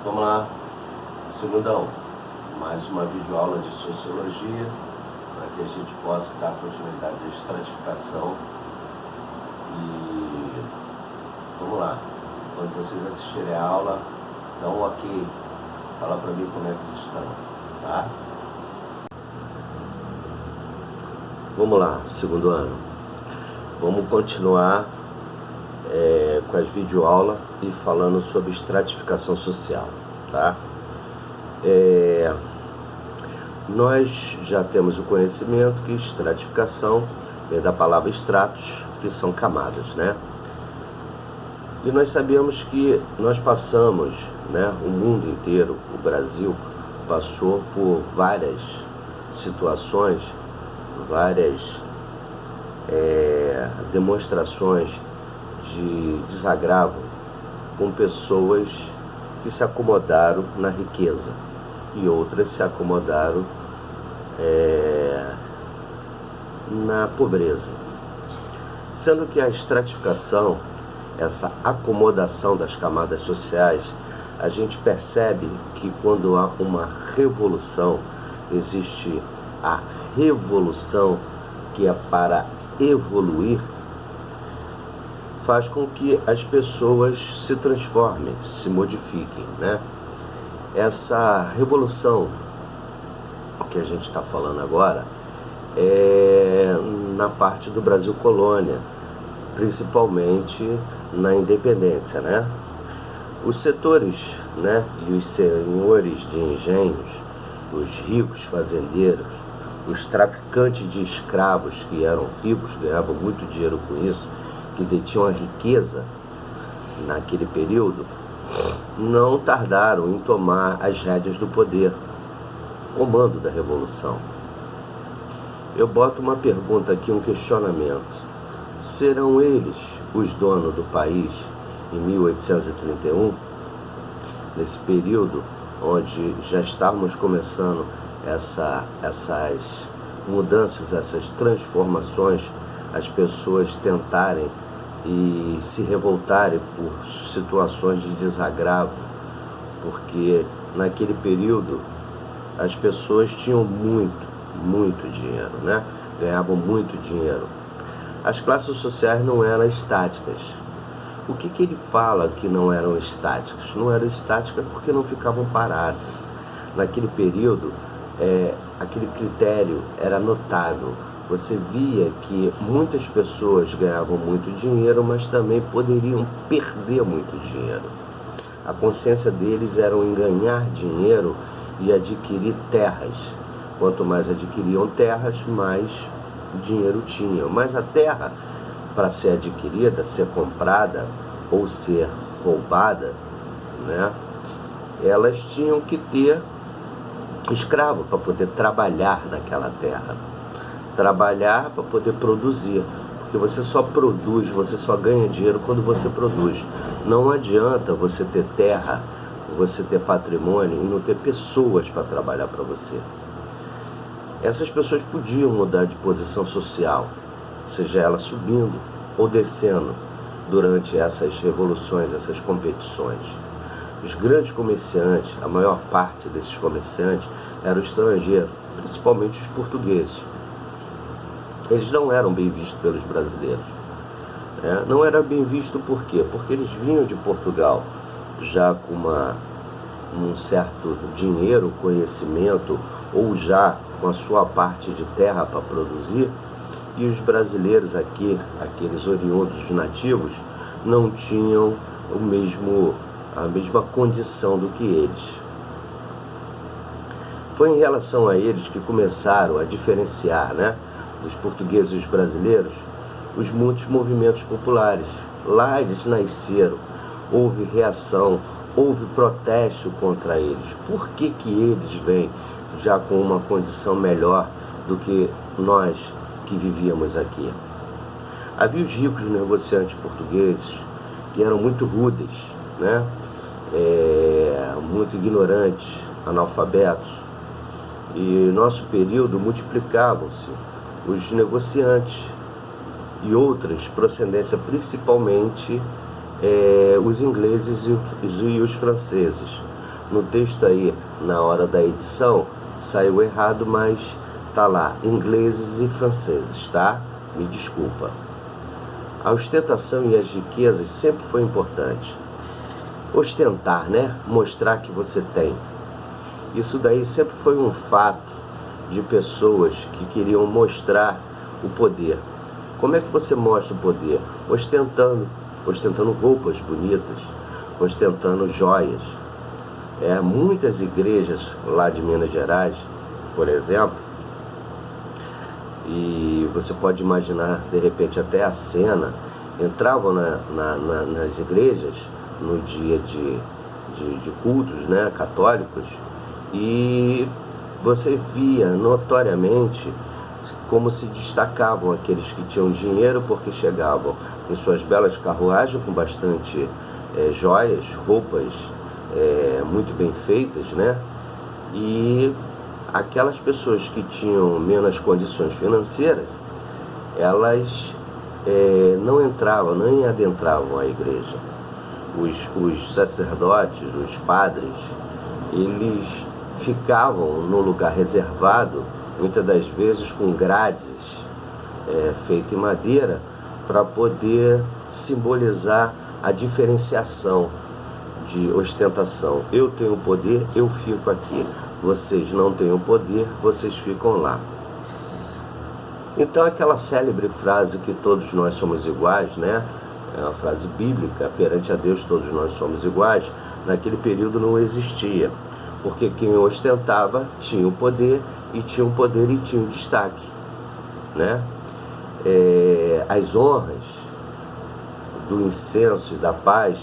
Vamos lá, segundão, mais uma videoaula de Sociologia, para que a gente possa dar continuidade à estratificação. E vamos lá, quando vocês assistirem a aula, dá um ok, fala para mim como é que vocês estão, tá? Vamos lá, segundo ano, vamos continuar com as videoaulas e falando sobre estratificação social, tá? Nós já temos o conhecimento que estratificação vem da palavra estratos, que são camadas, né? E nós sabemos que nós passamos, né, o mundo inteiro, o Brasil passou por várias situações, várias demonstrações de desagravo com pessoas que se acomodaram na riqueza e outras se acomodaram na pobreza. Sendo que a estratificação, essa acomodação das camadas sociais, a gente percebe que quando há uma revolução, existe a revolução que é para evoluir, faz com que as pessoas se transformem, se modifiquem, né? Essa revolução que a gente está falando agora é na parte do Brasil colônia, principalmente na independência, né? Os setores, né, e os senhores de engenhos, os ricos fazendeiros, os traficantes de escravos que eram ricos, ganhavam muito dinheiro com isso, que detinham a riqueza naquele período, não tardaram em tomar as rédeas do poder, comando da revolução. Eu boto uma pergunta aqui, um questionamento. Serão eles os donos do país em 1831? Nesse período onde já estávamos começando essas mudanças, essas transformações, as pessoas tentarem e se revoltarem por situações de desagravo, porque naquele período as pessoas tinham muito dinheiro, né? Ganhavam muito dinheiro. As classes sociais não eram estáticas. O que ele fala que não eram estáticas? Não eram estáticas porque não ficavam paradas. Naquele período, aquele critério era notável. Você via que muitas pessoas ganhavam muito dinheiro, mas também poderiam perder muito dinheiro. A consciência deles era em ganhar dinheiro e adquirir terras. Quanto mais adquiriam terras, mais dinheiro tinham. Mas a terra, para ser adquirida, ser comprada ou ser roubada, né, elas tinham que ter escravo para poder trabalhar naquela terra. Trabalhar para poder produzir, porque você só produz, você só ganha dinheiro quando você produz. Não adianta você ter terra, você ter patrimônio e não ter pessoas para trabalhar para você. Essas pessoas podiam mudar de posição social, seja ela subindo ou descendo durante essas revoluções, essas competições. Os grandes comerciantes, a maior parte desses comerciantes eram estrangeiros, principalmente os portugueses. Eles não eram bem vistos pelos brasileiros. Não era bem visto por quê? Porque eles vinham de Portugal já com um certo dinheiro, conhecimento, ou já com a sua parte de terra para produzir, e os brasileiros aqui, aqueles oriundos nativos, não tinham a mesma condição do que eles. Foi em relação a eles que começaram a diferenciar, né, dos portugueses e os brasileiros, os muitos movimentos populares. Lá eles nasceram, houve reação, houve protesto contra eles. Por que eles vêm já com uma condição melhor do que nós que vivíamos aqui? Havia os ricos negociantes portugueses que eram muito rudes, né? Muito ignorantes, analfabetos. E no nosso período multiplicavam-se os negociantes e outras procedência, principalmente os ingleses e os franceses. no texto aí, na hora da edição, saiu errado, mas tá lá, ingleses e franceses, tá? Me desculpa. A ostentação e as riquezas sempre foi importante. Ostentar, né? Mostrar que você tem. Isso daí sempre foi um fato de pessoas que queriam mostrar o poder. Como é que você mostra o poder? Ostentando roupas bonitas, ostentando joias. Muitas igrejas lá de Minas Gerais, por exemplo, e você pode imaginar de repente até a cena, entravam nas igrejas no dia de cultos, né, católicos, e você via notoriamente como se destacavam aqueles que tinham dinheiro, porque chegavam em suas belas carruagens com bastante joias, roupas muito bem feitas, né? E aquelas pessoas que tinham menos condições financeiras, elas não entravam, nem adentravam a igreja. Os sacerdotes, os padres, eles ficavam no lugar reservado, muitas das vezes com grades feitas em madeira, para poder simbolizar a diferenciação de ostentação. Eu tenho poder, eu fico aqui. Vocês não têm o poder, vocês ficam lá. Então aquela célebre frase que todos nós somos iguais, né? É uma frase bíblica, perante a Deus todos nós somos iguais, naquele período não existia. Porque quem ostentava tinha o poder e tinha o destaque, né? As honras do incenso e da paz,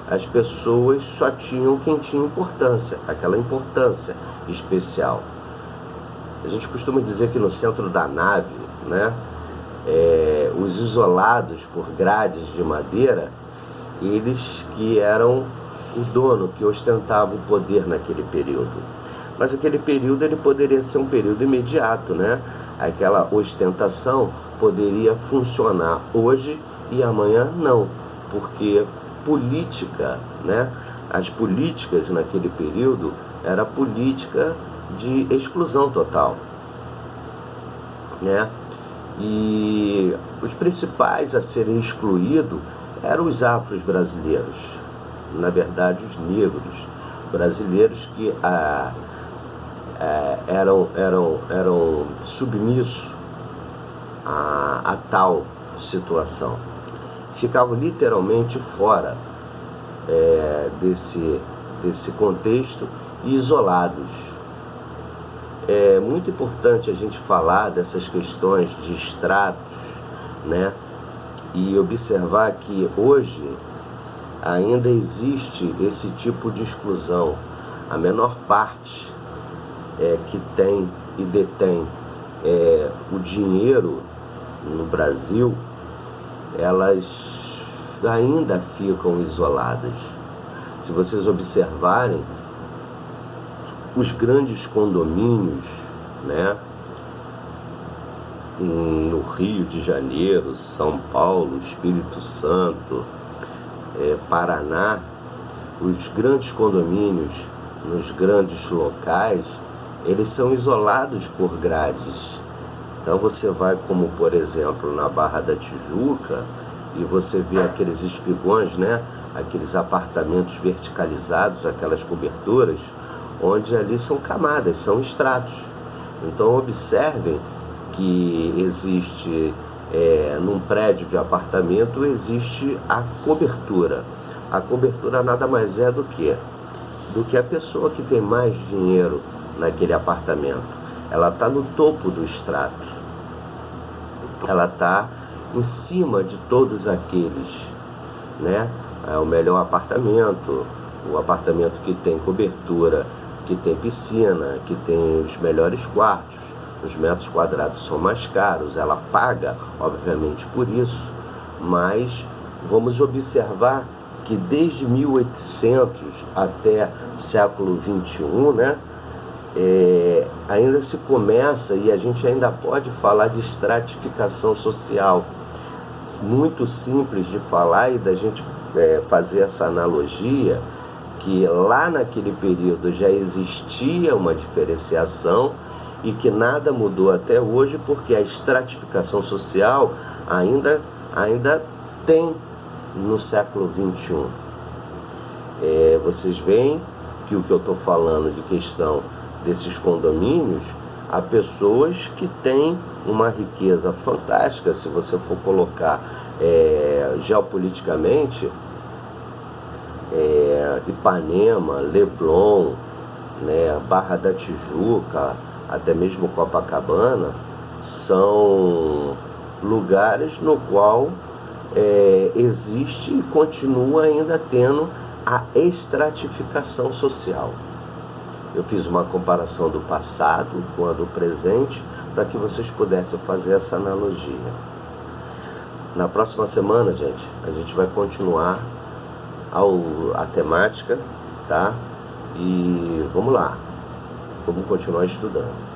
as pessoas só tinham quem tinha importância, aquela importância especial. A gente costuma dizer que no centro da nave, né, os isolados por grades de madeira, eles que eram o dono, que ostentava o poder naquele período. Mas aquele período ele poderia ser um período imediato, né? Aquela ostentação poderia funcionar hoje e amanhã não, porque política, né? As políticas naquele período era política de exclusão total, né? E os principais a serem excluídos eram os afros brasileiros, na verdade os negros brasileiros que eram submissos a tal situação. Ficavam literalmente fora desse contexto e isolados. É muito importante a gente falar dessas questões de estratos, né? E observar que hoje ainda existe esse tipo de exclusão. A menor parte que tem e detém o dinheiro no Brasil, elas ainda ficam isoladas. Se vocês observarem, os grandes condomínios, né, no Rio de Janeiro, São Paulo, Espírito Santo, Paraná, os grandes condomínios nos grandes locais, eles são isolados por grades. Então você vai, como por exemplo na Barra da Tijuca, e você vê aqueles espigões, né? Aqueles apartamentos verticalizados, aquelas coberturas, onde ali são camadas, são estratos. Então observem que existe, num prédio de apartamento, existe a cobertura. A cobertura nada mais é do que a pessoa que tem mais dinheiro naquele apartamento. Ela está no topo do extrato. Ela está em cima de todos aqueles, né? É o melhor apartamento, o apartamento que tem cobertura, que tem piscina, que tem os melhores quartos, os metros quadrados são mais caros, ela paga, obviamente, por isso, mas vamos observar que desde 1800 até século XXI, né, ainda se começa, e a gente ainda pode falar de estratificação social, muito simples de falar e da gente fazer essa analogia, que lá naquele período já existia uma diferenciação e que nada mudou até hoje, porque a estratificação social ainda tem no século XXI. Vocês veem que o que eu estou falando de questão desses condomínios, há pessoas que têm uma riqueza fantástica. Se você for colocar geopoliticamente, Ipanema, Leblon, né, Barra da Tijuca, até mesmo Copacabana, são lugares no qual existe e continua ainda tendo a estratificação social. Eu fiz uma comparação do passado com a do presente para que vocês pudessem fazer essa analogia. Na próxima semana, gente, a gente vai continuar a temática, tá? E vamos lá, vamos continuar estudando.